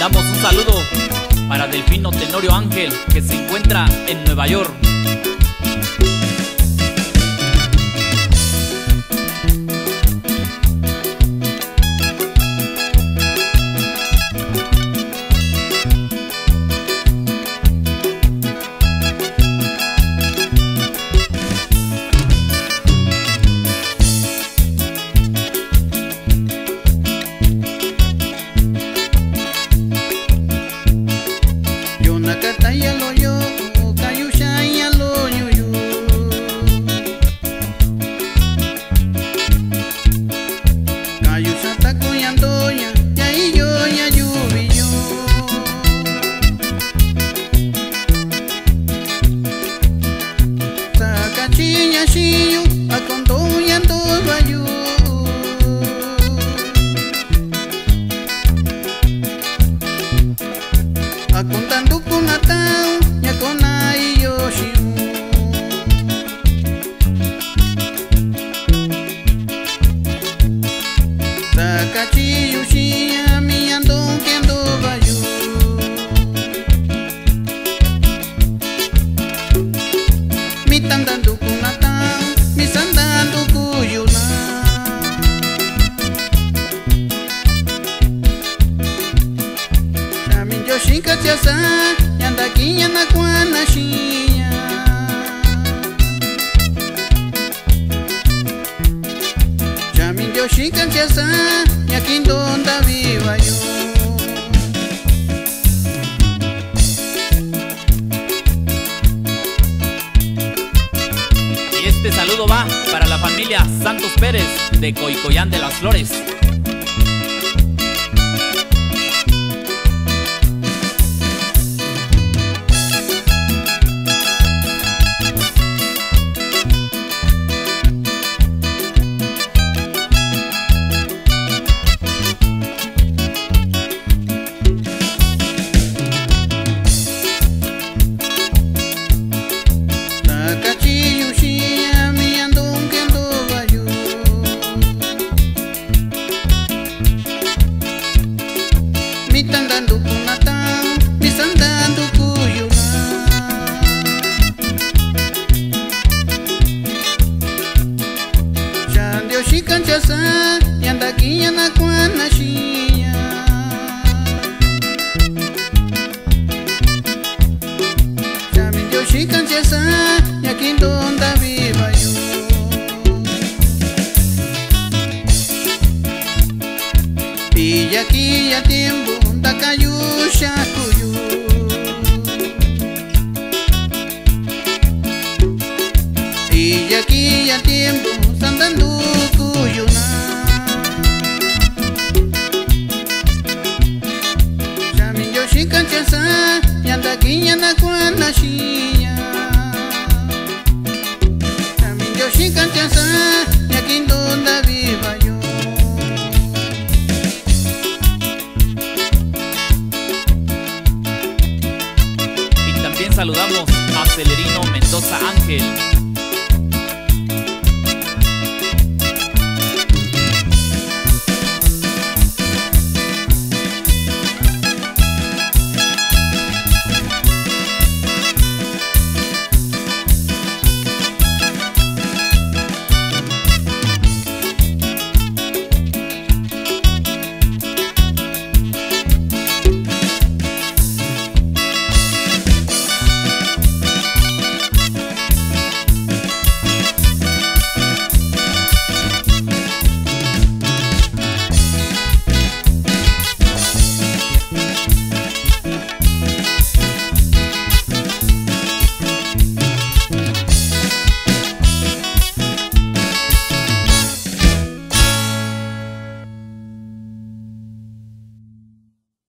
Mandamos un saludo para Delfino Tenorio Ángel, que se encuentra en Nueva York. Contando con Natao, ya con ahí Yoshi. Sakachi Yoshi, mi ando que ando bayu. Mi tandando con Natao, mi sandando cuyuna. Yoshi kachasa, yanda kinya na kwana shiya. Chami Yoshi kachasa, yakindonda viva yo. Y este saludo va para la familia Santos Pérez de Coicoyán de las Flores. Mi tandando con Natao, mi sandando cuyuna. Chan Yoshi kanchasa, yanda kinya na kwana shiya. Chan Yoshi kanchasa, yakindonda viva yo. Y aquí ya tiempo Takayusha kuyu. Y aquí ya tiempo sandando cuyuna. Chami Yoshi kanchasa, yanda kinya na kwana shiya. Chami Yoshi kanchasa, yakindonda viva yo. Saludamos a Celerino Mendoza Ángel,